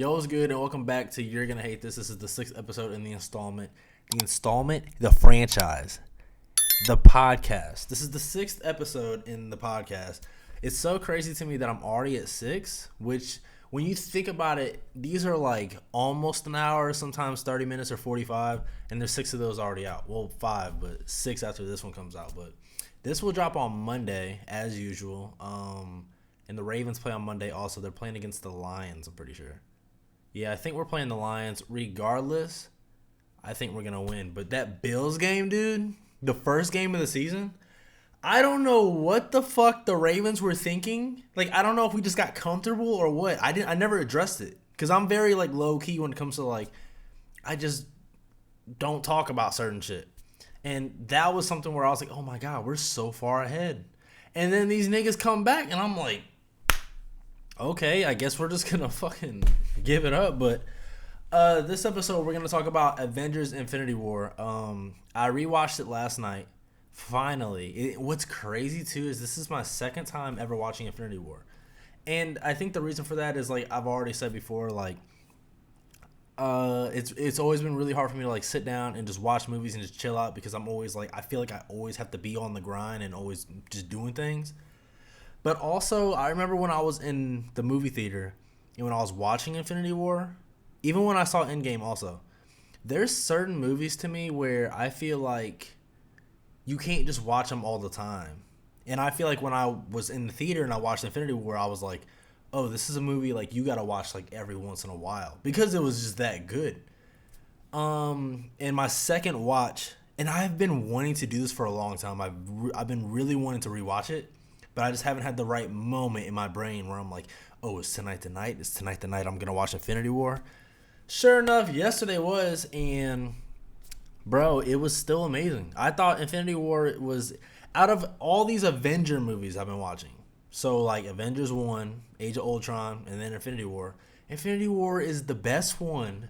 Yo, what's good, and welcome back to You're Gonna Hate This. This is the sixth episode in the installment. The franchise, the podcast. This is the sixth episode in the podcast. It's so crazy to me that I'm already at six, which, when you think about it, these are like almost an hour, sometimes 30 minutes or 45, and there's six of those already out. Well, five, but six after this one comes out. But this will drop on Monday, as usual. And the Ravens play on Monday also. They're playing against the Lions, I'm pretty sure. Yeah, I think we're playing the Lions. Regardless, I think we're going to win. But that Bills game, dude, the first game of the season, I don't know what the fuck the Ravens were thinking. Like, I don't know if we just got comfortable or what. I never addressed it. Because I'm very, like, low-key when it comes to, like, I just don't talk about certain shit. And that was something where I was like, oh, my God, we're so far ahead. And then these niggas come back, and I'm like, okay, I guess we're just going to fucking give it up. But this episode, we're going to talk about Avengers Infinity War. I rewatched it last night. Finally. What's crazy, too, is this is my second time ever watching Infinity War. And I think the reason for that is, like, I've already said before, like, it's always been really hard for me to, like, sit down and just watch movies and just chill out because I'm always, like, I feel like I always have to be on the grind and always just doing things. But also, I remember when I was in the movie theater and when I was watching Infinity War, even when I saw Endgame also, there's certain movies to me where I feel like you can't just watch them all the time. And I feel like when I was in the theater and I watched Infinity War, I was like, oh, this is a movie like you got to watch like every once in a while because it was just that good. And my second watch, and I've been wanting to do this for a long time. I've been really wanting to rewatch it. But I just haven't had the right moment in my brain where I'm like, oh, is tonight the night? Is tonight the night I'm going to watch Infinity War? Sure enough, yesterday was, and bro, it was still amazing. I thought Infinity War was, out of all these Avenger movies I've been watching, so like Avengers 1, Age of Ultron, and then Infinity War is the best one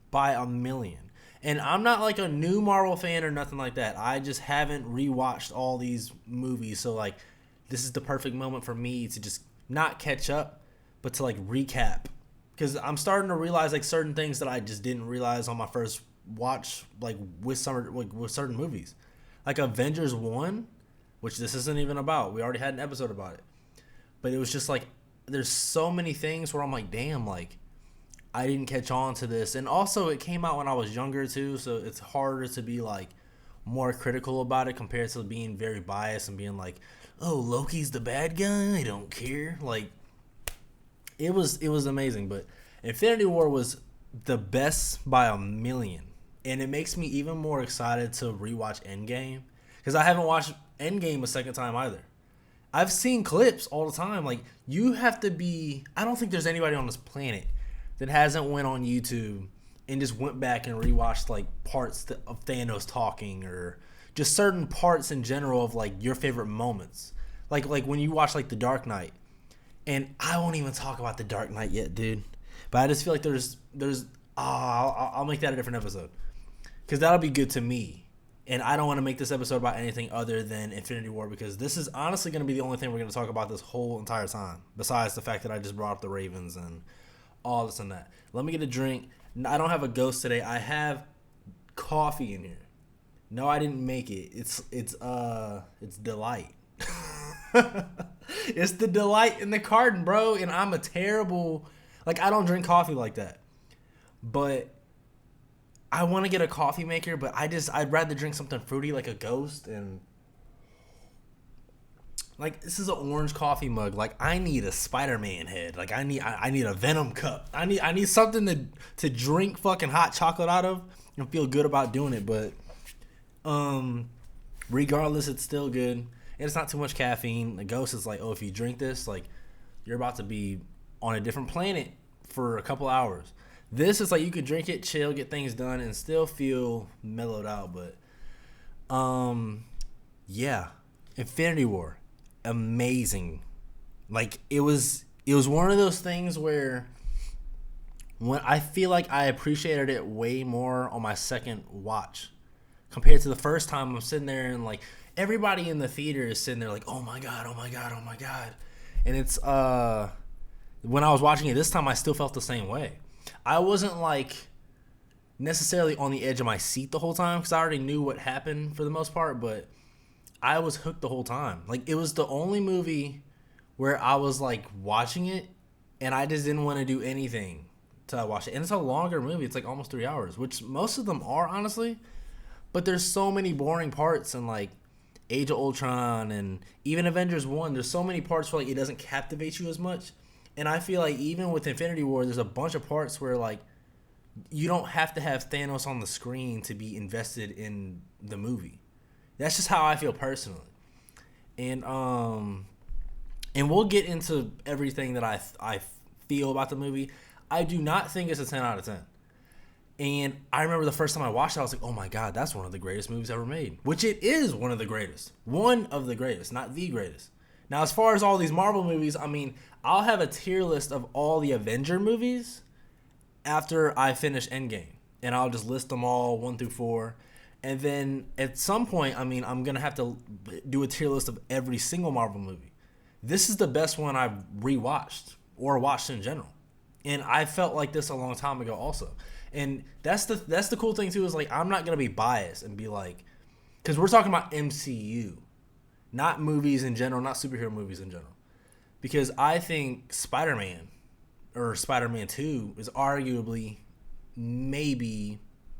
by a million. And I'm not like a new Marvel fan or nothing like that. I just haven't rewatched all these movies, so like, this is the perfect moment for me to just not catch up, but to like recap. Because I'm starting to realize like certain things that I just didn't realize on my first watch, like with certain movies. Like Avengers 1, which this isn't even about. We already had an episode about it. But it was just like, there's so many things where I'm like, damn, like, I didn't catch on to this. And also it came out when I was younger too, so it's harder to be like more critical about it compared to being very biased and being like, oh, Loki's the bad guy, I don't care. Like, it was amazing. But Infinity War was the best by a million. And it makes me even more excited to rewatch Endgame. Because I haven't watched Endgame a second time either. I've seen clips all the time. Like, you have to be... I don't think there's anybody on this planet that hasn't went on YouTube and just went back and rewatched, like, parts of Thanos talking or... just certain parts in general of like your favorite moments, like when you watch like The Dark Knight, and I won't even talk about The Dark Knight yet, dude. But I just feel like there's I'll make that a different episode because that'll be good to me, and I don't want to make this episode about anything other than Infinity War because this is honestly going to be the only thing we're going to talk about this whole entire time. Besides the fact that I just brought up the Ravens and all this and that. Let me get a drink. I don't have a ghost today. I have coffee in here. No, I didn't make it. It's Delight. It's the Delight in the carton, bro. And I'm a terrible, like, I don't drink coffee like that. But I want to get a coffee maker, but I'd rather drink something fruity like a Ghost. And like, this is an orange coffee mug. Like, I need a Spider-Man head. Like, I need a Venom cup. I need something to drink fucking hot chocolate out of and feel good about doing it. But regardless, it's still good. And it's not too much caffeine. The Ghost is like, oh, if you drink this, like, you're about to be on a different planet for a couple hours. This is like, you could drink it, chill, get things done, and still feel mellowed out. But, yeah. Infinity War. Amazing. Like, it was one of those things where when I feel like I appreciated it way more on my second watch. Compared to the first time, I'm sitting there and like everybody in the theater is sitting there like, oh my god, oh my god, oh my god. And it's when I was watching it this time, I still felt the same way. I wasn't like necessarily on the edge of my seat the whole time because I already knew what happened for the most part, but I was hooked the whole time. Like, it was the only movie where I was like watching it and I just didn't want to do anything till I watched it. And it's a longer movie. It's like almost 3 hours, which most of them are, honestly. But there's so many boring parts in like Age of Ultron and even Avengers 1. There's so many parts where like it doesn't captivate you as much. And I feel like even with Infinity War, there's a bunch of parts where like you don't have to have Thanos on the screen to be invested in the movie. That's just how I feel personally. And we'll get into everything that I feel about the movie. I do not think it's a 10 out of 10. And I remember the first time I watched it, I was like, oh my God, that's one of the greatest movies ever made. Which it is one of the greatest. One of the greatest, not the greatest. Now, as far as all these Marvel movies, I mean, I'll have a tier list of all the Avenger movies after I finish Endgame. And I'll just list them all 1 through 4. And then at some point, I mean, I'm going to have to do a tier list of every single Marvel movie. This is the best one I've rewatched or watched in general. And I felt like this a long time ago also. And that's the cool thing too, is like I'm not going to be biased and be like, because we're talking about MCU, not movies in general, not superhero movies in general. Because I think Spider-Man or Spider-Man 2 is arguably maybe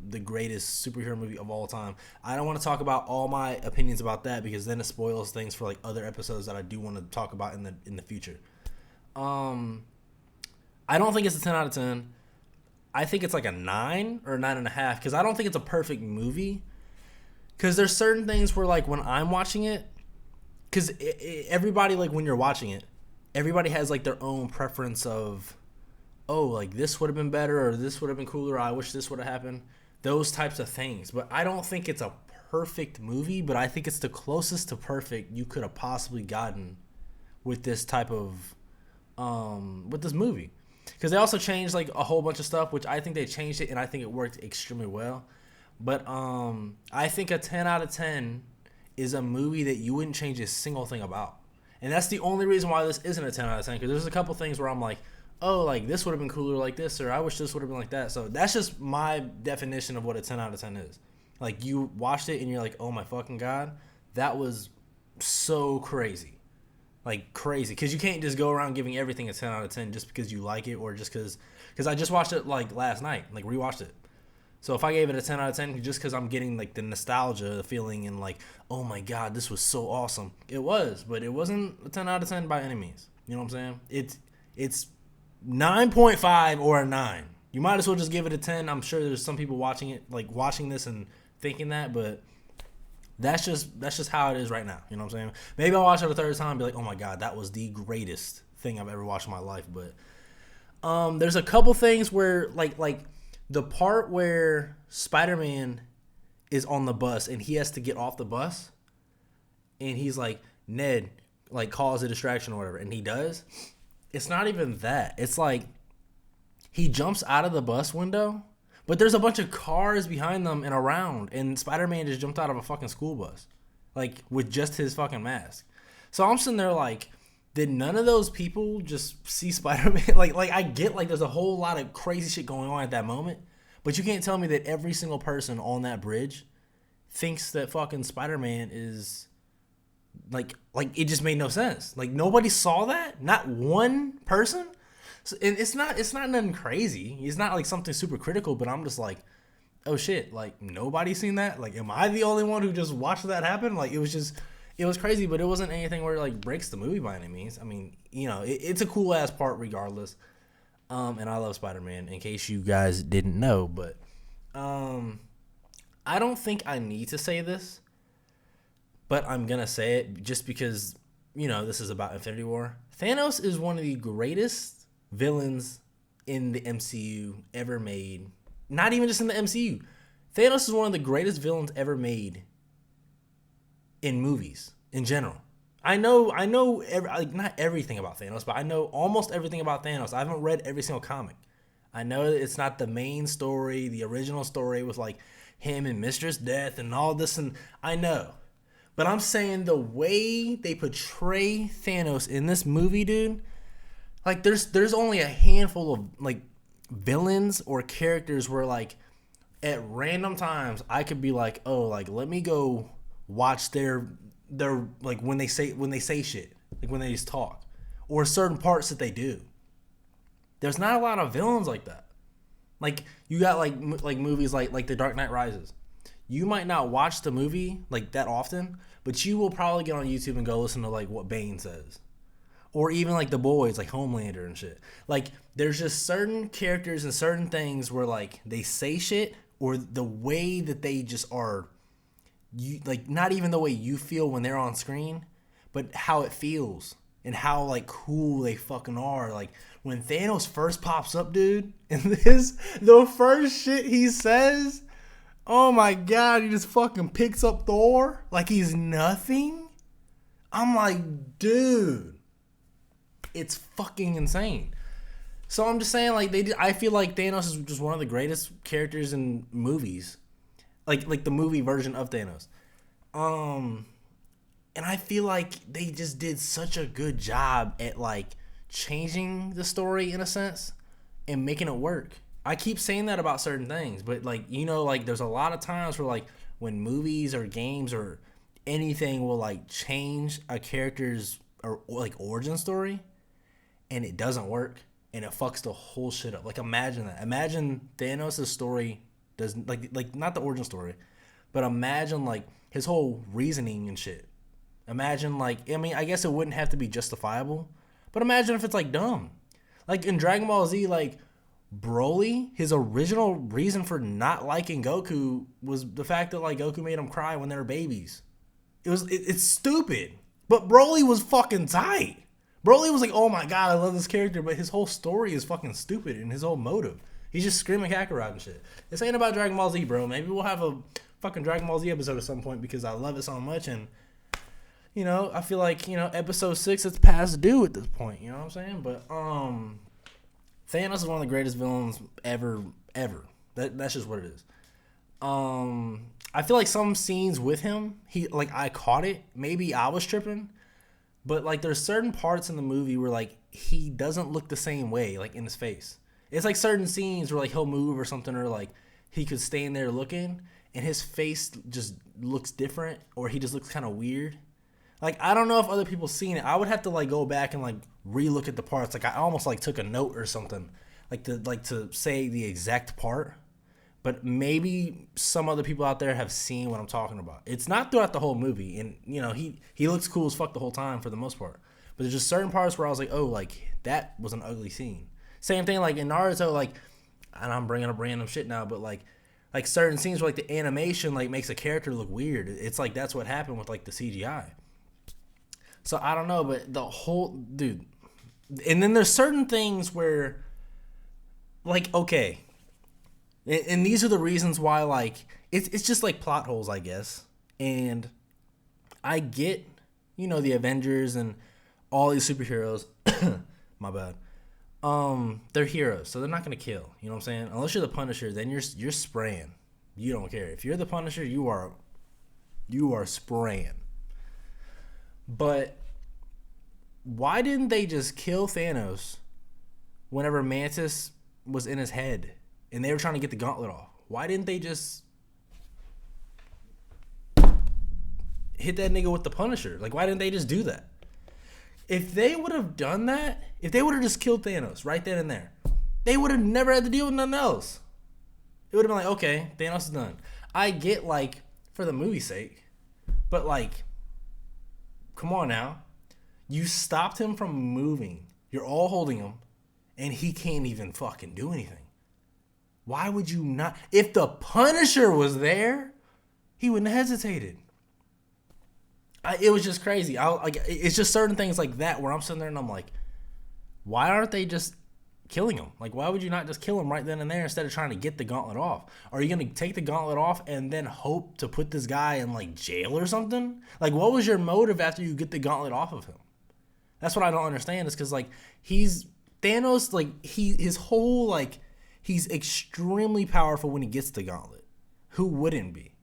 the greatest superhero movie of all time. I don't want to talk about all my opinions about that because then it spoils things for like other episodes that I do want to talk about in the future. I don't think it's a 10 out of 10. I think it's like a 9 or 9.5 because I don't think it's a perfect movie. Because there's certain things where like when I'm watching it, because everybody, like when you're watching it, everybody has like their own preference of, oh, like this would have been better or this would have been cooler. Or I wish this would have happened. Those types of things. But I don't think it's a perfect movie, but I think it's the closest to perfect you could have possibly gotten with this type of, with this movie. Because they also changed like a whole bunch of stuff, which I think they changed it, and I think it worked extremely well. But I think a 10 out of 10 is a movie that you wouldn't change a single thing about. And that's the only reason why this isn't a 10 out of 10, because there's a couple things where I'm like, oh, like this would have been cooler like this, or I wish this would have been like that. So that's just my definition of what a 10 out of 10 is. Like you watched it and you're like, oh my fucking God, that was so crazy. Like crazy, because you can't just go around giving everything a 10 out of 10 just because you like it or just because I just watched it like last night, like rewatched it. So if I gave it a 10 out of 10 just because I'm getting like the nostalgia, the feeling, and like, oh my God, this was so awesome. It was, but it wasn't a 10 out of 10 by any means. You know what I'm saying? It's 9.5 or a 9. You might as well just give it a 10. I'm sure there's some people watching it, like watching this and thinking that, but that's just how it is right now. You know what I'm saying? Maybe I'll watch it a third time and be like, oh my God, that was the greatest thing I've ever watched in my life. But there's a couple things where like the part where Spider-Man is on the bus and he has to get off the bus and he's like, Ned, like cause a distraction or whatever, and he does. It's not even that. It's like he jumps out of the bus window, but there's a bunch of cars behind them and around, and Spider-Man just jumped out of a fucking school bus, like with just his fucking mask. So I'm sitting there like, did none of those people just see Spider-Man? like I get like there's a whole lot of crazy shit going on at that moment, but you can't tell me that every single person on that bridge thinks that fucking Spider-Man is like it just made no sense. Like nobody saw that, not one person. So, and it's not nothing crazy. It's not like something super critical, but I'm just like, oh shit, like nobody's seen that. Like, am I the only one who just watched that happen? Like it was crazy, but it wasn't anything where it like breaks the movie by any means. I mean, you know, it's a cool ass part regardless. And I love Spider-Man in case you guys didn't know, but I don't think I need to say this, but I'm gonna say it just because, you know, this is about Infinity War. Thanos is one of the greatest villains in the MCU ever made. Not even just in the MCU. Thanos is one of the greatest villains ever made in movies in general. I know not everything about Thanos, but I know almost everything about Thanos. I haven't read every single comic. I know that it's not the main story, the original story with like him and Mistress Death and all this, and I know. But I'm saying the way they portray Thanos in this movie, dude, like there's only a handful of like villains or characters where like at random times I could be like, oh, like let me go watch their like when they say shit, like when they just talk, or certain parts that they do. There's not a lot of villains like that. Like you got like movies like The Dark Knight Rises. You might not watch the movie like that often, but you will probably get on YouTube and go listen to like what Bane says. Or even like The Boys, like Homelander and shit. Like there's just certain characters and certain things where like they say shit, or the way that they just are, you like not even the way you feel when they're on screen, but how it feels and how like cool they fucking are. Like when Thanos first pops up, dude, and the first shit he says, oh my god, he just fucking picks up Thor like he's nothing. I'm like, dude, it's fucking insane. So I'm just saying, like I feel like Thanos is just one of the greatest characters in movies, like the movie version of Thanos. And I feel like they just did such a good job at like changing the story in a sense and making it work. I keep saying that about certain things, but like, you know, like there's a lot of times where like when movies or games or anything will like change a character's or like origin story and it doesn't work and it fucks the whole shit up. Like imagine that. Imagine Thanos' story does like not the origin story, but imagine like his whole reasoning and shit. Imagine like, I mean, I guess it wouldn't have to be justifiable, but imagine if it's like dumb. Like in Dragon Ball Z, like Broly, his original reason for not liking Goku was the fact that like Goku made him cry when they were babies. It's stupid, but Broly was fucking tight. Broly was like, oh my god, I love this character, but his whole story is fucking stupid and his whole motive. He's just screaming Kakarot and shit. This ain't about Dragon Ball Z, bro. Maybe we'll have a fucking Dragon Ball Z episode at some point because I love it so much, and you know, I feel like, you know, episode 6 it's past due at this point, you know what I'm saying? But Thanos is one of the greatest villains ever. That's just what it is. I feel like some scenes with him, I caught it. Maybe I was tripping, but like there's certain parts in the movie where like he doesn't look the same way, like in his face. It's like certain scenes where like he'll move or something, or like he could stand there looking and his face just looks different, or he just looks kind of weird. Like, I don't know if other people seen it. I would have to like go back and like re-look at the parts. Like I almost like took a note or something, like to say the exact part. But maybe some other people out there have seen what I'm talking about. It's not throughout the whole movie, and you know he looks cool as fuck the whole time for the most part. But there's just certain parts where I was like, oh, like that was an ugly scene. Same thing like in Naruto, like, and I'm bringing up random shit now, but like certain scenes where like the animation like makes a character look weird. It's like that's what happened with like the CGI. So I don't know, but the whole dude, and then there's certain things where, like, okay, and these are the reasons why, like, it's just like plot holes, I guess. And I get, you know, the Avengers and all these superheroes. My bad. They're heroes, so they're not gonna kill. You know what I'm saying? Unless you're the Punisher, then you're spraying. You don't care. If you're the Punisher, you are spraying. But why didn't they just kill Thanos whenever Mantis was in his head and they were trying to get the gauntlet off? Why didn't they just hit that nigga with the Punisher? Like, why didn't they just do that? If they would have done that, if they would have just killed Thanos right then and there, they would have never had to deal with nothing else. It would have been like, okay, Thanos is done. I get, like, for the movie's sake, but, like, come on now. You stopped him from moving. You're all holding him, and he can't even fucking do anything. Why would you not? If the Punisher was there, he wouldn't have hesitated. It was just crazy. It's just certain things like that where I'm sitting there and I'm like, why aren't they just killing him? Like, why would you not just kill him right then and there instead of trying to get the gauntlet off? Are you going to take the gauntlet off and then hope to put this guy in, like, jail or something? Like, what was your motive after you get the gauntlet off of him? That's what I don't understand, is because, like, he's Thanos, like, his whole, like, he's extremely powerful when he gets the gauntlet. Who wouldn't be?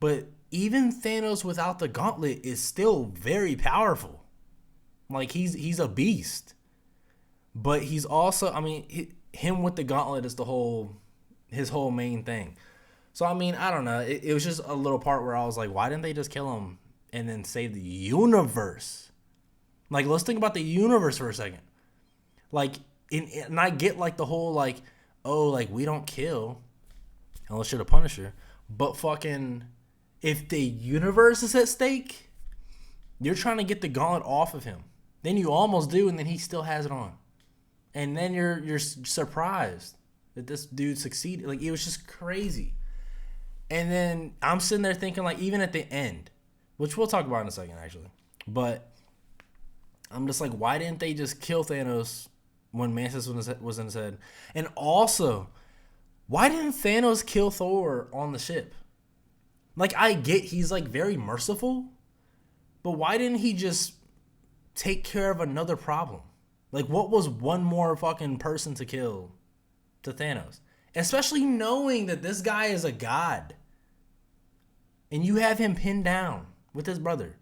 But even Thanos without the gauntlet is still very powerful. Like, he's a beast. But he's also, I mean, him with the gauntlet is his whole main thing. So, I mean, I don't know. It was just a little part where I was like, why didn't they just kill him and then save the universe? Like, let's think about the universe for a second. Like, and I get, like, the whole, like, oh, like, we don't kill unless you're the Punisher. But fucking, if the universe is at stake, you're trying to get the gauntlet off of him. Then you almost do, and then he still has it on. And then you're surprised that this dude succeeded. Like, it was just crazy. And then I'm sitting there thinking, like, even at the end, which we'll talk about in a second, actually. But I'm just like, why didn't they just kill Thanos when Mantis was in his head? And also, why didn't Thanos kill Thor on the ship? Like, I get he's, like, very merciful, but why didn't he just take care of another problem? Like, what was one more fucking person to kill to Thanos? Especially knowing that this guy is a god. And you have him pinned down with his brother.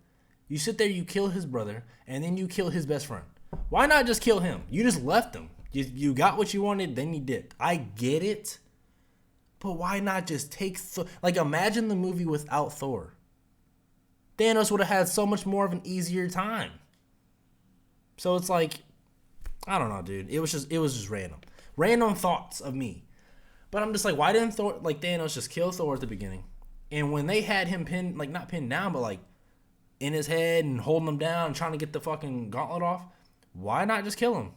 You sit there, you kill his brother, and then you kill his best friend. Why not just kill him? You just left him. You got what you wanted, then you did. I get it. But why not just take like, imagine the movie without Thor. Thanos would have had so much more of an easier time. So it's like, I don't know, dude. It was just random. Random thoughts of me. But I'm just like, why didn't Thanos just kill Thor at the beginning? And when they had him pinned, like, not pinned down, but like in his head and holding him down and trying to get the fucking gauntlet off, why not just kill him?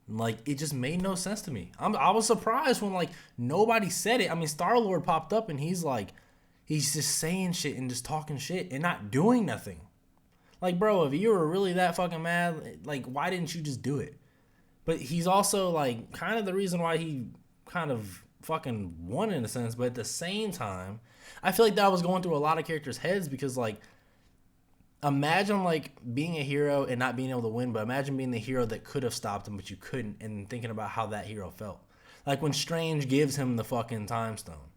Like, it just made no sense to me. I was surprised when, like, nobody said it. I mean, Star-Lord popped up and he's just saying shit and just talking shit and not doing nothing. Like, bro, if you were really that fucking mad, like, why didn't you just do it? But he's also, like, kind of the reason why he kind of fucking won in a sense. But at the same time, I feel like that was going through a lot of characters' heads because, like, imagine, like, being a hero and not being able to win, but imagine being the hero that could have stopped him, but you couldn't, and thinking about how that hero felt. Like, when Strange gives him the fucking time stone.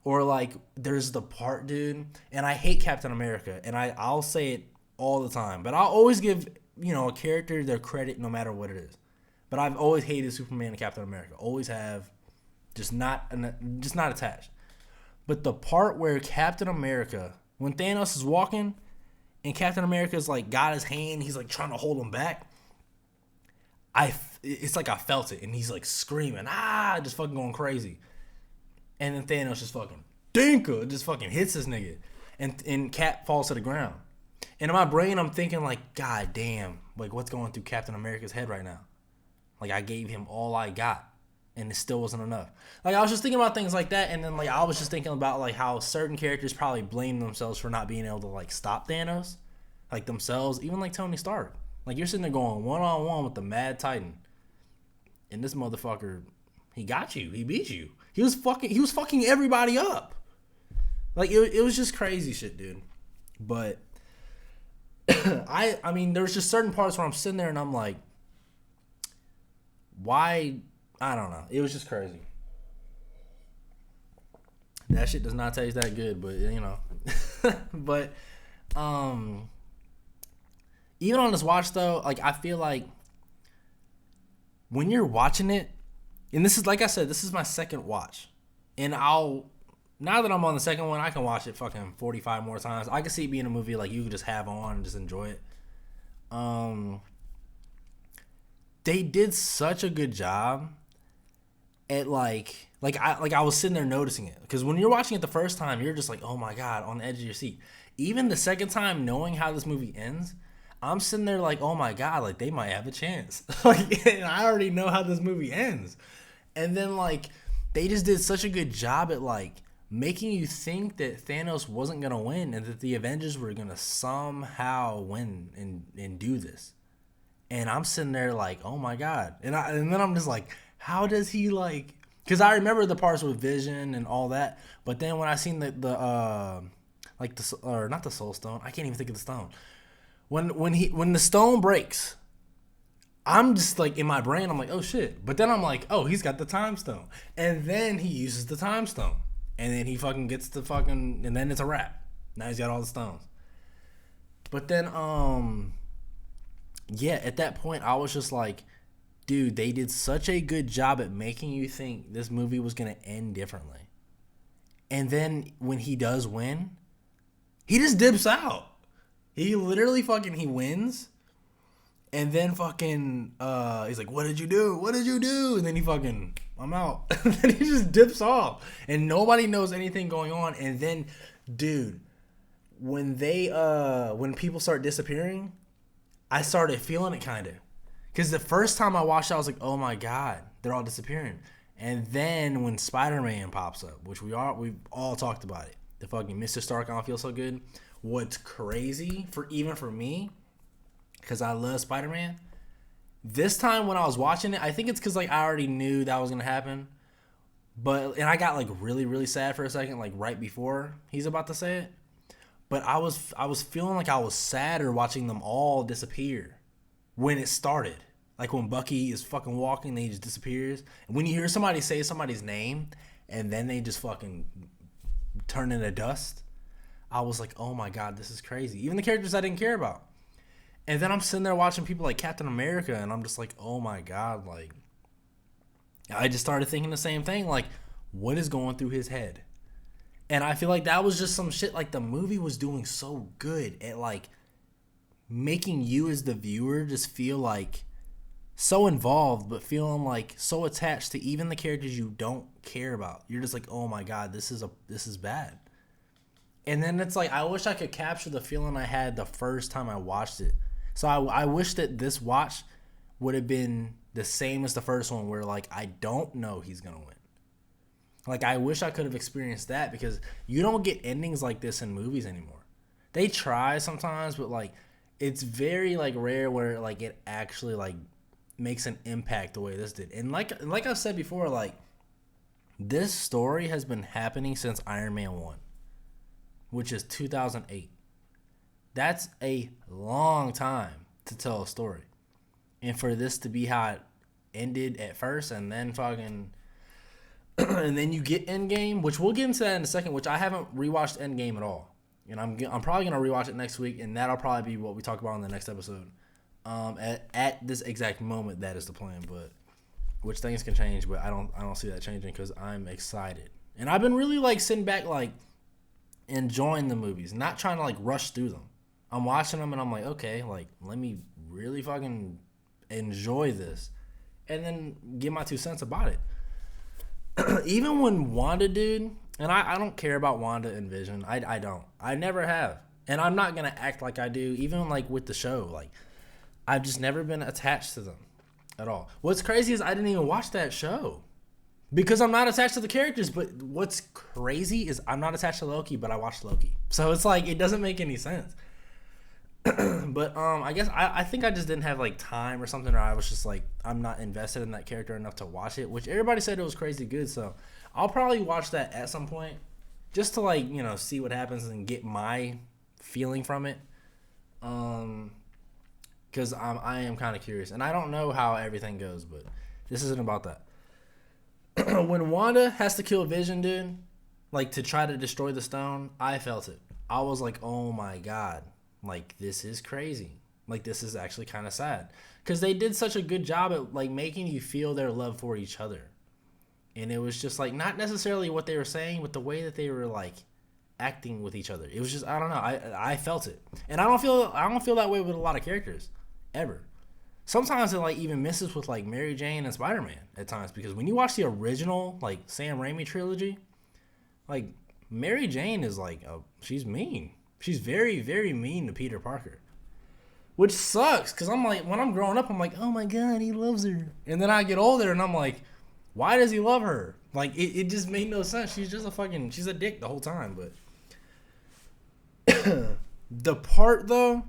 Or, like, there's the part, dude, and I hate Captain America, and I'll say it all the time, but I'll always give, you know, a character their credit no matter what it is. But I've always hated Superman and Captain America. Always have. Just not attached. But the part where Captain America, when Thanos is walking and Captain America's like got his hand, he's like trying to hold him back. It's like I felt it, and he's like screaming, just fucking going crazy. And then Thanos just fucking Dinka just fucking hits this nigga, and Cap falls to the ground. And in my brain, I'm thinking like, God damn, like what's going through Captain America's head right now? Like, I gave him all I got, and it still wasn't enough. Like, I was just thinking about things like that, and then, like, I was just thinking about, like, how certain characters probably blame themselves for not being able to, like, stop Thanos. Like, themselves, even, like, Tony Stark. Like, you're sitting there going one-on-one with the Mad Titan, and this motherfucker, he got you. He beat you. He was fucking everybody up. Like, it was just crazy shit, dude. But, I mean, there's just certain parts where I'm sitting there, and I'm like, why? I don't know. It was just crazy. That shit does not taste that good, but you know. But even on this watch though, like I feel like when you're watching it, and this is like I said, this is my second watch. And now that I'm on the second one, I can watch it fucking 45 more times. I can see it being a movie like you can just have on and just enjoy it. They did such a good job at like I was sitting there noticing it, because when you're watching it the first time, you're just like, oh my god, on the edge of your seat. Even the second time, knowing how this movie ends, I'm sitting there like, oh my god, like they might have a chance. Like, and I already know how this movie ends. And then like they just did such a good job at like making you think that Thanos wasn't gonna win and that the Avengers were gonna somehow win and do this. And I'm sitting there like, oh my god. And then I'm just like, how does he like? Because I remember the parts with Vision and all that. But then when I seen not the Soul Stone, I can't even think of the stone. When the stone breaks, I'm just like in my brain, I'm like, oh shit. But then I'm like, oh, he's got the time stone. And then he uses the time stone. And then he fucking gets the fucking, and then it's a wrap. Now he's got all the stones. But then, yeah, at that point, I was just like, dude, they did such a good job at making you think this movie was going to end differently. And then when he does win, he just dips out. He literally fucking, he wins. And then fucking, he's like, what did you do? What did you do? And then he fucking, I'm out. And then he just dips off. And nobody knows anything going on. And then, dude, when people start disappearing, I started feeling it kind of. Because the first time I watched it, I was like, oh my God, they're all disappearing. And then when Spider-Man pops up, which we've all talked about it, the fucking Mr. Stark, I don't feel so good. What's crazy, even for me, because I love Spider-Man, this time when I was watching it, I think it's because like I already knew that was going to happen. And I got like really, really sad for a second, like right before he's about to say it. But I was feeling like I was sadder watching them all disappear when it started. Like when Bucky is fucking walking, then he just disappears. And when you hear somebody say somebody's name and then they just fucking turn into dust, I was like, oh my God, this is crazy. Even the characters I didn't care about. And then I'm sitting there watching people like Captain America and I'm just like, oh my God, like, I just started thinking the same thing. Like, what is going through his head? And I feel like that was just some shit. Like, the movie was doing so good at, like, making you as the viewer just feel, like, so involved, but feeling, like, so attached to even the characters you don't care about. You're just like, oh, my God, this is bad. And then it's like, I wish I could capture the feeling I had the first time I watched it. So I wish that this watch would have been the same as the first one where, like, I don't know he's going to win. Like, I wish I could have experienced that because you don't get endings like this in movies anymore. They try sometimes, but, like, it's very, like, rare where, like, it actually, like, makes an impact the way this did. And like I've said before, like, this story has been happening since Iron Man 1, which is 2008. That's a long time to tell a story. And for this to be how it ended at first and then fucking... and then you get Endgame, which we'll get into that in a second, which I haven't rewatched Endgame at all. And I'm probably going to rewatch it next week, and that'll probably be what we talk about in the next episode. At this exact moment, that is the plan, but which things can change, but I don't see that changing because I'm excited. And I've been really, like, sitting back, like, enjoying the movies, not trying to, like, rush through them. I'm watching them, and I'm like, okay, like, let me really fucking enjoy this and then give my 2 cents about it. Even when Wanda, dude, and I don't care about Wanda and Vision. I don't. I never have. And I'm not going to act like I do, even, like, with the show. Like, I've just never been attached to them at all. What's crazy is I didn't even watch that show because I'm not attached to the characters. But what's crazy is I'm not attached to Loki, but I watched Loki. So it's like, it doesn't make any sense. But I guess I think I just didn't have, like, time or something, or I was just like, I'm not invested in that character enough to watch it, which everybody said it was crazy good. So I'll probably watch that at some point just to, like, you know, see what happens and get my feeling from it. Because I am kind of curious, and I don't know how everything goes, but this isn't about that. When Wanda has to kill Vision, dude, like, to try to destroy the stone, I felt it. I was like, oh my God. Like, this is crazy. Like, this is actually kind of sad. Because they did such a good job at, like, making you feel their love for each other. And it was just, like, not necessarily what they were saying, but the way that they were, like, acting with each other. It was just, I don't know. I felt it. And I don't feel that way with a lot of characters. Ever. Sometimes it, like, even misses with, like, Mary Jane and Spider-Man at times. Because when you watch the original, like, Sam Raimi trilogy, like, Mary Jane is, like, she's mean. She's very, very mean to Peter Parker. Which sucks, because I'm like, when I'm growing up, I'm like, oh my God, he loves her. And then I get older, and I'm like, why does he love her? Like, it just made no sense. She's just she's a dick the whole time. But the part, though,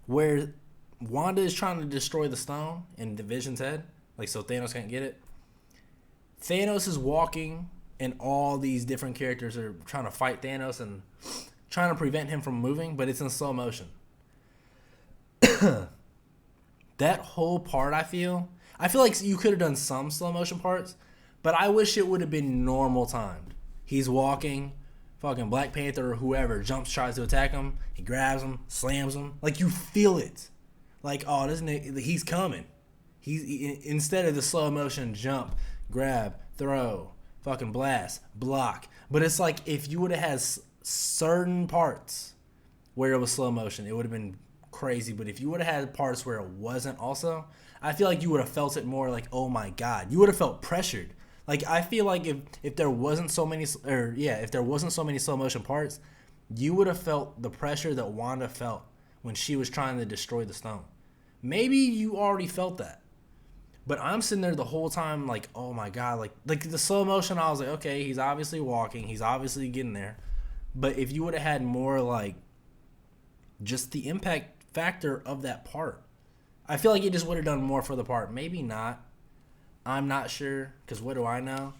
where Wanda is trying to destroy the stone in Vision's head, like, so Thanos can't get it. Thanos is walking, and all these different characters are trying to fight Thanos and trying to prevent him from moving, but it's in slow motion. That whole part, I feel like you could have done some slow motion parts, but I wish it would have been normal timed. He's walking, fucking Black Panther or whoever jumps, tries to attack him, he grabs him, slams him. Like, you feel it. Like, oh, he's coming. Instead of the slow motion jump, grab, throw, fucking blast, block. But it's like if you would have had certain parts where it was slow motion, it would have been crazy. But if you would have had parts where it wasn't also, I feel like you would have felt it more like, oh my God. You would have felt pressured. Like, I feel like if there wasn't so many, if there wasn't so many slow motion parts, you would have felt the pressure that Wanda felt when she was trying to destroy the stone. Maybe you already felt that. But I'm sitting there the whole time like, oh my God. Like the slow motion, I was like, okay, he's obviously walking. He's obviously getting there. But if you would have had more like just the impact factor of that part, I feel like it just would have done more for the part. Maybe not. I'm not sure, because what do I know?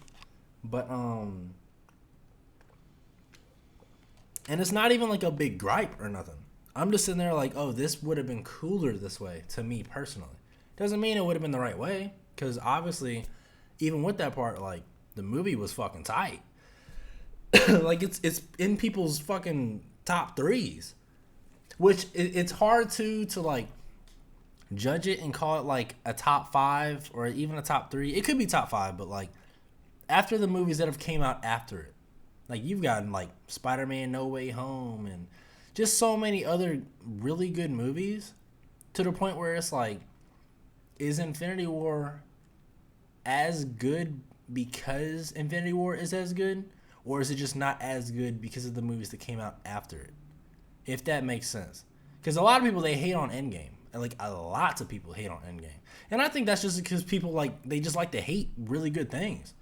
But, and it's not even like a big gripe or nothing. I'm just sitting there like, oh, this would have been cooler this way to me personally. Doesn't mean it would have been the right way, because obviously, even with that part, like, the movie was fucking tight. Like, it's in people's fucking top threes, which it's hard to like, judge it and call it like a top 5 or even a top 3. It could be top 5, but like after the movies that have came out after it, like you've gotten like Spider-Man No Way Home and just so many other really good movies, to the point where it's like, is Infinity War as good because Infinity War is as good, or is it just not as good because of the movies that came out after it? If that makes sense. Because a lot of people, they hate on Endgame. Like, a lot of people hate on Endgame. And I think that's just because people, like, they just like to hate really good things.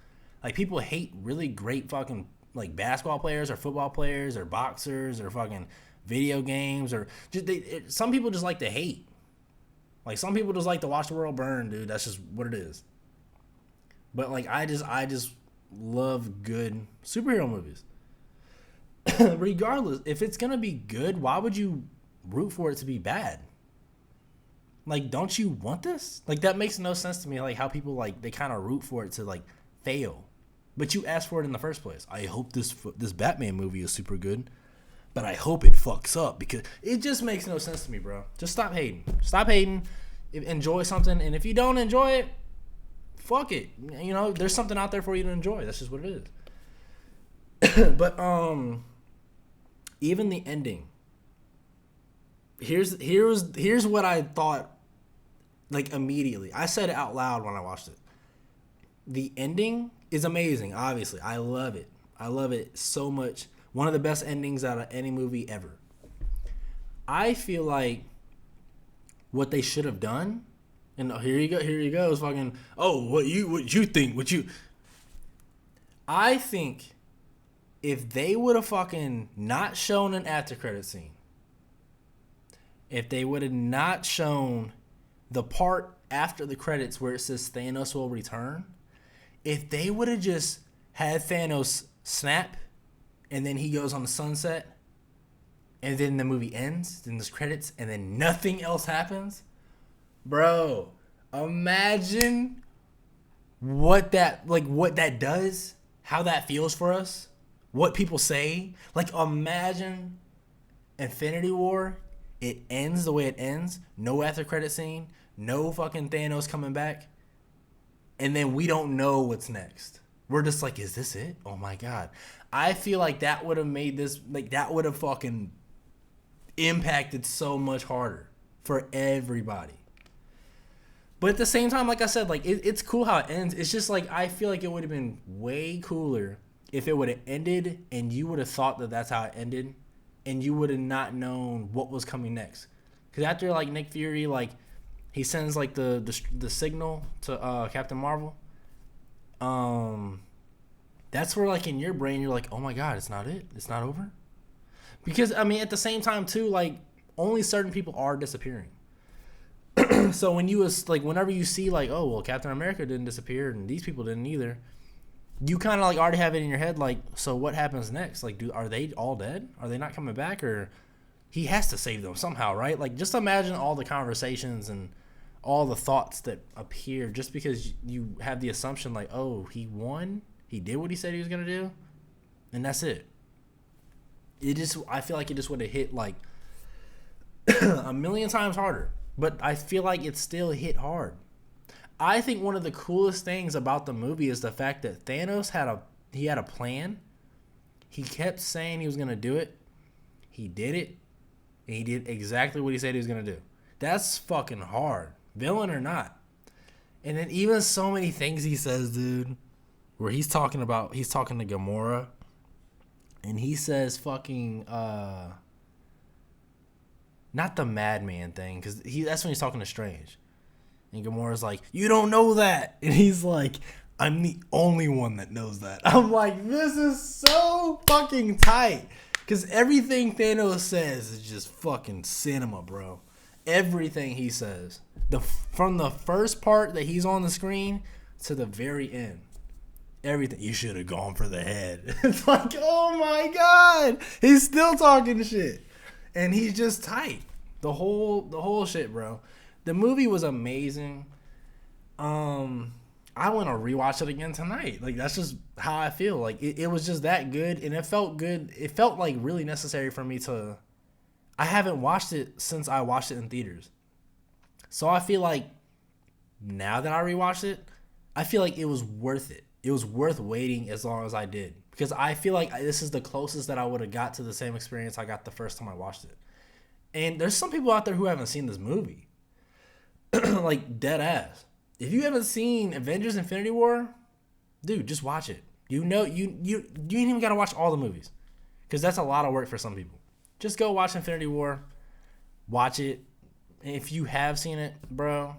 Like, people hate really great fucking, like, basketball players or football players or boxers or fucking video games or just, some people just like to hate. Like, some people just like to watch the world burn, dude. That's just what it is. But, like, I just love good superhero movies. Regardless, if it's going to be good, why would you root for it to be bad? Like, don't you want this? Like, that makes no sense to me. Like, how people, like, they kind of root for it to, like, fail. But you asked for it in the first place. I hope this Batman movie is super good, but I hope it fucks up, because it just makes no sense to me, bro. Just stop hating. Stop hating. Enjoy something. And if you don't enjoy it, fuck it. You know, there's something out there for you to enjoy. That's just what it is. But, even the ending. Here's what I thought, like, immediately. I said it out loud when I watched it. The ending is amazing, obviously. I love it. I love it so much. One of the best endings out of any movie ever. I feel like what they should have done, and here you go, is fucking, oh, what you think, I think if they would have fucking not shown an after credit scene, if they would have not shown the part after the credits where it says Thanos will return, if they would have just had Thanos snap and then he goes on the sunset and then the movie ends, then there's credits, and then nothing else happens, bro, imagine what that does, how that feels for us, what people say. Like, imagine Infinity War, it ends the way it ends. No after credit scene. No fucking Thanos coming back. And then we don't know what's next. We're just like, is this it? Oh my God. I feel like that would have made this, like, that would have fucking impacted so much harder for everybody. But at the same time, like I said, like, it's cool how it ends. It's just like, I feel like it would have been way cooler if it would have ended and you would have thought that that's how it ended, and you would have not known what was coming next. Because after, like, Nick Fury, like, he sends, like, the signal to Captain Marvel, that's where, like, in your brain, you're like, oh my God, it's not it. It's not over. Because, I mean, at the same time, too, like, only certain people are disappearing. So when whenever you see, like, oh, well, Captain America didn't disappear and these people didn't either, you kind of, like, already have it in your head, like, so what happens next? Like, are they all dead? Are they not coming back? Or he has to save them somehow, right? Like, just imagine all the conversations and all the thoughts that appear just because you have the assumption, like, oh, he won? He did what he said he was going to do? And that's it. I feel like it just would have hit, like, a million times harder. But I feel like it still hit hard. I think one of the coolest things about the movie is the fact that Thanos had a plan. He kept saying he was gonna do it. He did it. And he did exactly what he said he was gonna do. That's fucking hard, villain or not. And then even so many things he says, dude, where he's talking to Gamora, and he says fucking not the madman thing, because that's when he's talking to Strange. And Gamora's like, you don't know that. And he's like, I'm the only one that knows that. I'm like, this is so fucking tight. Because everything Thanos says is just fucking cinema, bro. Everything he says. From the first part that he's on the screen to the very end. Everything. You should have gone for the head. It's like, oh my God. He's still talking shit. And he's just tight. The whole shit, bro. The movie was amazing. I want to rewatch it again tonight. Like, that's just how I feel. Like, it was just that good, and it felt good. It felt, like, really necessary for me to... I haven't watched it since I watched it in theaters. So I feel like now that I rewatched it, I feel like it was worth it. It was worth waiting as long as I did. Because I feel like this is the closest that I would have got to the same experience I got the first time I watched it. And there's some people out there who haven't seen this movie. Like, dead ass. If you haven't seen Avengers Infinity War, dude, just watch it. You ain't even got to watch all the movies. Because that's a lot of work for some people. Just go watch Infinity War. Watch it. And if you have seen it, bro,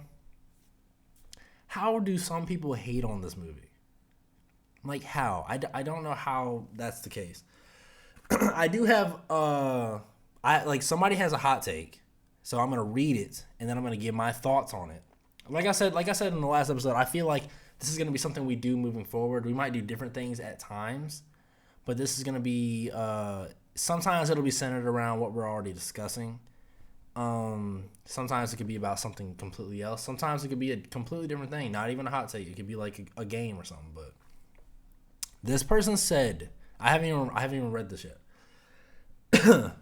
how do some people hate on this movie? Like, how? I don't know how that's the case. I do have, somebody has a hot take. So I'm going to read it, and then I'm going to give my thoughts on it. Like I said in the last episode, I feel like this is going to be something we do moving forward. We might do different things at times, but this is going to be, sometimes it'll be centered around what we're already discussing. Sometimes it could be about something completely else. Sometimes it could be a completely different thing, not even a hot take. It could be like a game or something. But this person said, I haven't even read this yet.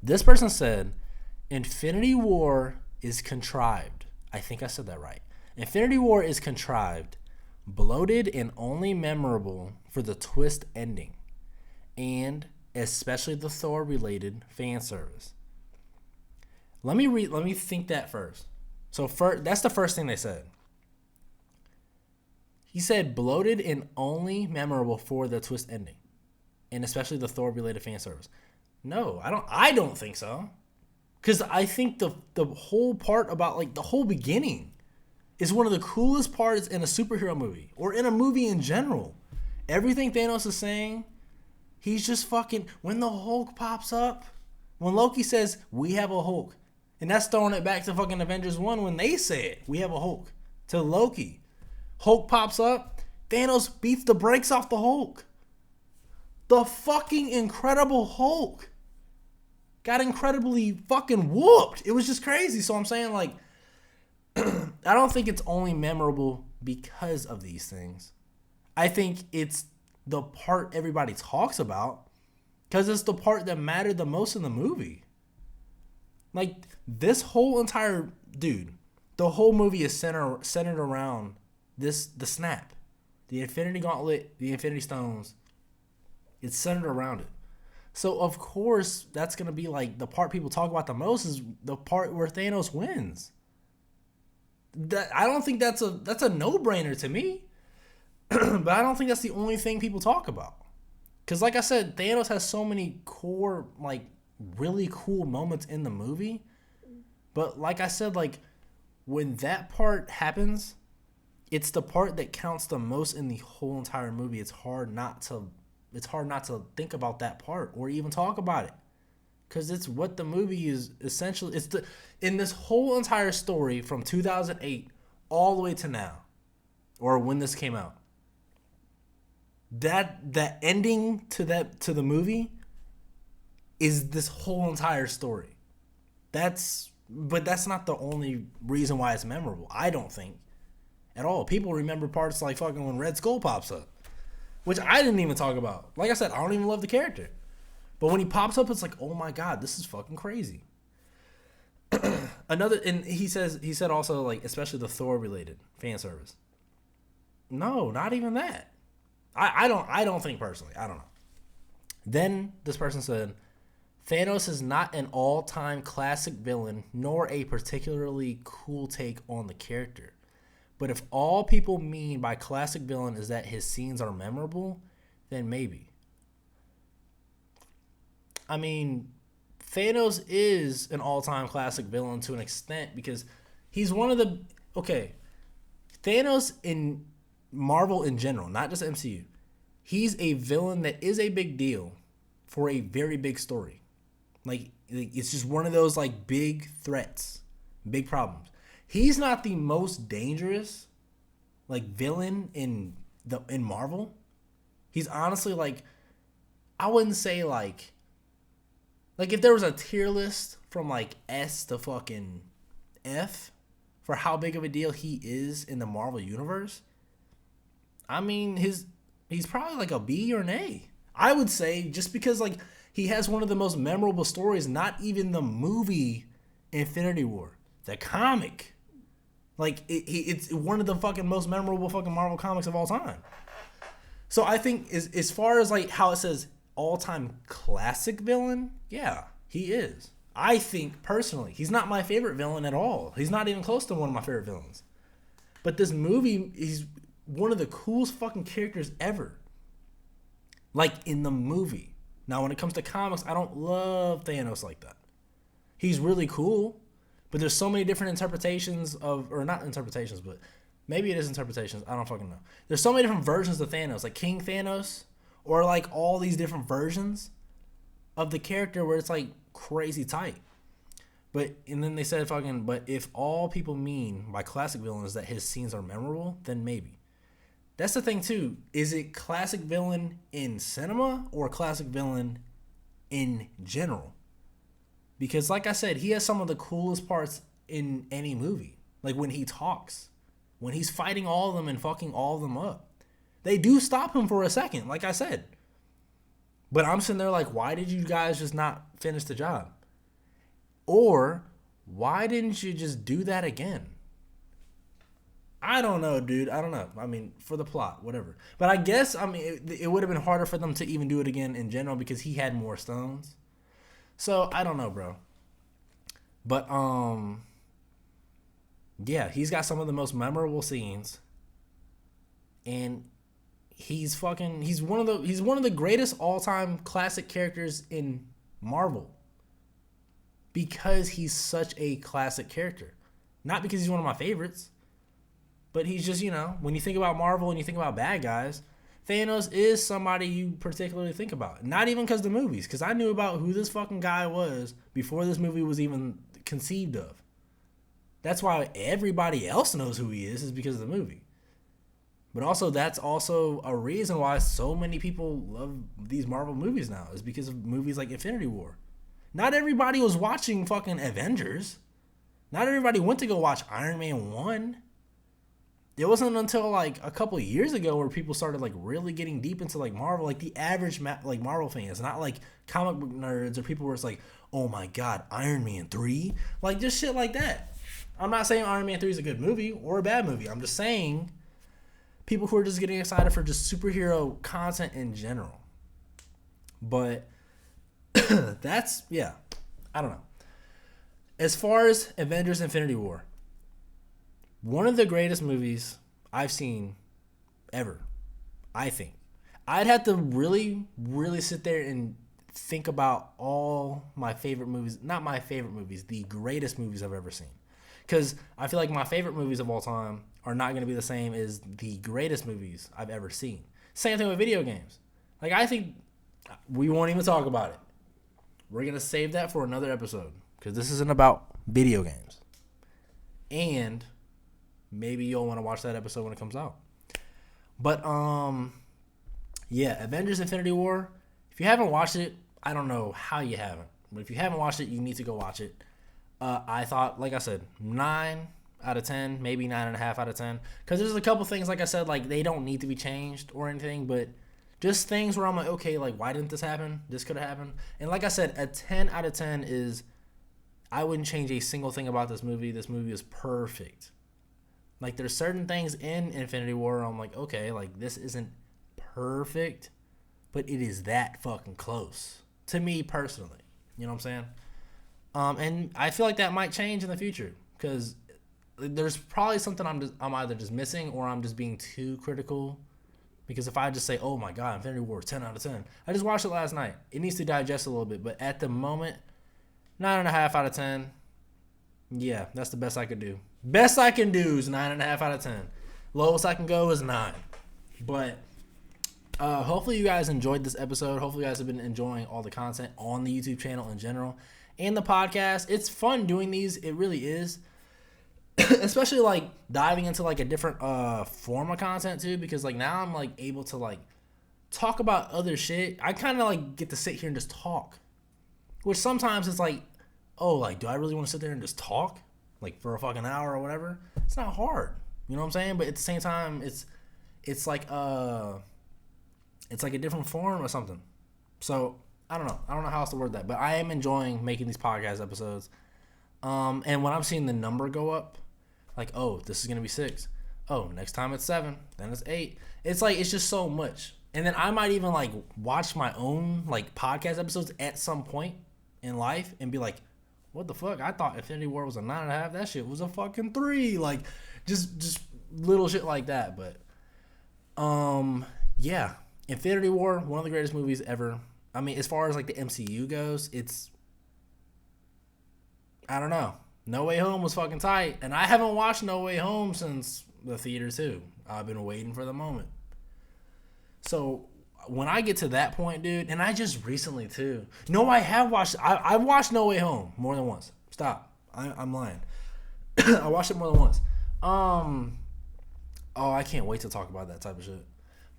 This person said, Infinity War is contrived. I think I said that right. Infinity War is contrived, bloated, and only memorable for the twist ending, and especially the Thor-related fan service. Let me think that first. So that's the first thing they said. He said bloated and only memorable for the twist ending, and especially the Thor-related fan service. No, I don't think so. Because I think the whole part about, like, the whole beginning is one of the coolest parts in a superhero movie or in a movie in general. Everything Thanos is saying, he's just fucking... When the Hulk pops up, when Loki says, we have a Hulk, and that's throwing it back to fucking Avengers 1 when they said, we have a Hulk, to Loki. Hulk pops up, Thanos beats the brakes off the Hulk. The fucking Incredible Hulk got incredibly fucking whooped. It was just crazy. So I'm saying, like, I don't think it's only memorable because of these things. I think it's the part everybody talks about because it's the part that mattered the most in the movie. Like, this whole entire... Dude, the whole movie is centered around the snap. The Infinity Gauntlet, the Infinity Stones. It's centered around it. So, of course, that's going to be, like, the part people talk about the most is the part where Thanos wins. I don't think that's a no-brainer to me. But I don't think that's the only thing people talk about. Because, like I said, Thanos has so many core, like, really cool moments in the movie. But, like I said, like, when that part happens, it's the part that counts the most in the whole entire movie. It's hard not to think about that part or even talk about it. Because it's what the movie is essentially. In this whole entire story from 2008 all the way to now, or when this came out, that ending to the movie is this whole entire story. But that's not the only reason why it's memorable. I don't think at all. People remember parts like fucking when Red Skull pops up, which I didn't even talk about. Like I said, I don't even love the character. But when he pops up, it's like, oh my God, this is fucking crazy. And he said also, like, especially the Thor related fan service. No, not even that. I don't think personally. I don't know. Then this person said, Thanos is not an all-time classic villain, nor a particularly cool take on the character. But if all people mean by classic villain is that his scenes are memorable, then maybe. I mean, Thanos is an all-time classic villain to an extent because he's one of the... Okay, Thanos in Marvel in general, not just MCU, he's a villain that is a big deal for a very big story. Like, it's just one of those, like, big threats, big problems. He's not the most dangerous, like, villain in Marvel. He's honestly, like, I wouldn't say, like if there was a tier list from, like, S to fucking F for how big of a deal he is in the Marvel universe, I mean, he's probably, like, a B or an A. I would say, just because, like, he has one of the most memorable stories, not even the movie Infinity War, the comic. Like, it's one of the fucking most memorable fucking Marvel comics of all time. So I think as far as, like, how it says all-time classic villain, yeah, he is. I think, personally, he's not my favorite villain at all. He's not even close to one of my favorite villains. But this movie, he's one of the coolest fucking characters ever. Like, in the movie. Now, when it comes to comics, I don't love Thanos like that. He's really cool, but there's so many different interpretations of... Or not interpretations, but maybe it is interpretations. I don't fucking know. There's so many different versions of Thanos. Like, King Thanos, or, like, all these different versions of the character where it's, like, crazy tight. And then they said fucking... But if all people mean by classic villain is that his scenes are memorable, then maybe. That's the thing, too. Is it classic villain in cinema or classic villain in general? Because, like I said, he has some of the coolest parts in any movie. Like, when he talks. When he's fighting all of them and fucking all of them up. They do stop him for a second, like I said. But I'm sitting there like, why did you guys just not finish the job? Or, why didn't you just do that again? I don't know, dude. I don't know. I mean, for the plot, whatever. But I guess, I mean, it would have been harder for them to even do it again in general because he had more stones. So, I don't know, bro. But, yeah, he's got some of the most memorable scenes. And he's one of the greatest all-time classic characters in Marvel. Because he's such a classic character. Not because he's one of my favorites. But he's just, you know, when you think about Marvel and you think about bad guys, Thanos is somebody you particularly think about. Not even because of the movies, because I knew about who this fucking guy was before this movie was even conceived of. That's why everybody else knows who he is because of the movie. But also, that's also a reason why so many people love these Marvel movies now, is because of movies like Infinity War. Not everybody was watching fucking Avengers. Not everybody went to go watch Iron Man 1. It wasn't until, like, a couple of years ago where people started, like, really getting deep into, like, Marvel. Like, the average, like, Marvel fans. Not, like, comic book nerds or people where it's like, oh, my God, Iron Man 3? Like, just shit like that. I'm not saying Iron Man 3 is a good movie or a bad movie. I'm just saying people who are just getting excited for just superhero content in general. But that's, yeah, I don't know. As far as Avengers Infinity War, one of the greatest movies I've seen ever, I think. I'd have to really, really sit there and think about all my favorite movies. Not my favorite movies, the greatest movies I've ever seen. Because I feel like my favorite movies of all time are not going to be the same as the greatest movies I've ever seen. Same thing with video games. Like, I think we won't even talk about it. We're going to save that for another episode. Because this isn't about video games. And maybe you'll want to watch that episode when it comes out. But, yeah, Avengers Infinity War. If you haven't watched it, I don't know how you haven't. But if you haven't watched it, you need to go watch it. I thought, like I said, 9 out of 10, maybe 9.5 out of 10. Because there's a couple things, like I said, like, they don't need to be changed or anything. But just things where I'm like, okay, like, why didn't this happen? This could have happened. And like I said, a 10 out of 10 is... I wouldn't change a single thing about this movie. This movie is perfect. Like, there's certain things in Infinity War I'm like, okay, like, this isn't perfect, but it is that fucking close to me personally. You know what I'm saying? And I feel like that might change in the future because there's probably something I'm either just missing or I'm just being too critical. Because if I just say, oh my God, Infinity War 10 out of 10. I just watched it last night. It needs to digest a little bit. But at the moment, 9.5 out of 10. Yeah, that's the best I could do. Best I can do is 9.5 out of 10. Lowest I can go is 9. But hopefully you guys enjoyed this episode. Hopefully you guys have been enjoying all the content on the YouTube channel in general and the podcast. It's fun doing these. It really is. Especially like diving into like a different form of content too, because like now I'm like able to like talk about other shit. I kind of like get to sit here and just talk, which sometimes it's like, oh, like, do I really want to sit there and just talk like for a fucking hour or whatever? It's not hard, you know what I'm saying? But at the same time, it's like a different form or something. So I don't know how else to word that, but I am enjoying making these podcast episodes. And when I'm seeing the number go up, like, oh, this is going to be 6. Oh, next time it's 7. Then it's 8. It's like, it's just so much. And then I might even like watch my own like podcast episodes at some point in life and be like, what the fuck? I thought Infinity War was a 9.5. That shit was a fucking 3. Like, just little shit like that. But, yeah. Infinity War, one of the greatest movies ever. I mean, as far as like the MCU goes, it's, I don't know. No Way Home was fucking tight. And I haven't watched No Way Home since the theater too. I've been waiting for the moment. So when I get to that point, dude, and I just recently too. No, I have watched. I've watched No Way Home more than once. Stop. I'm lying. I watched it more than once. Oh, I can't wait to talk about that type of shit.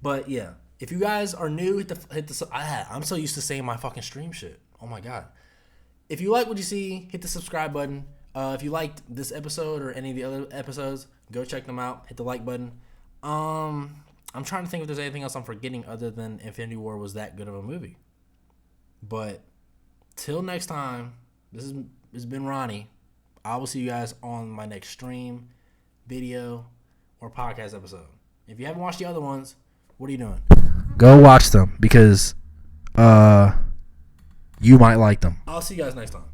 But yeah, if you guys are new, hit the. I'm so used to saying my fucking stream shit. Oh my God. If you like what you see, hit the subscribe button. If you liked this episode or any of the other episodes, go check them out. Hit the like button. I'm trying to think if there's anything else I'm forgetting other than Infinity War was that good of a movie. But till next time, this has been Ronnie. I will see you guys on my next stream, video, or podcast episode. If you haven't watched the other ones, what are you doing? Go watch them because you might like them. I'll see you guys next time.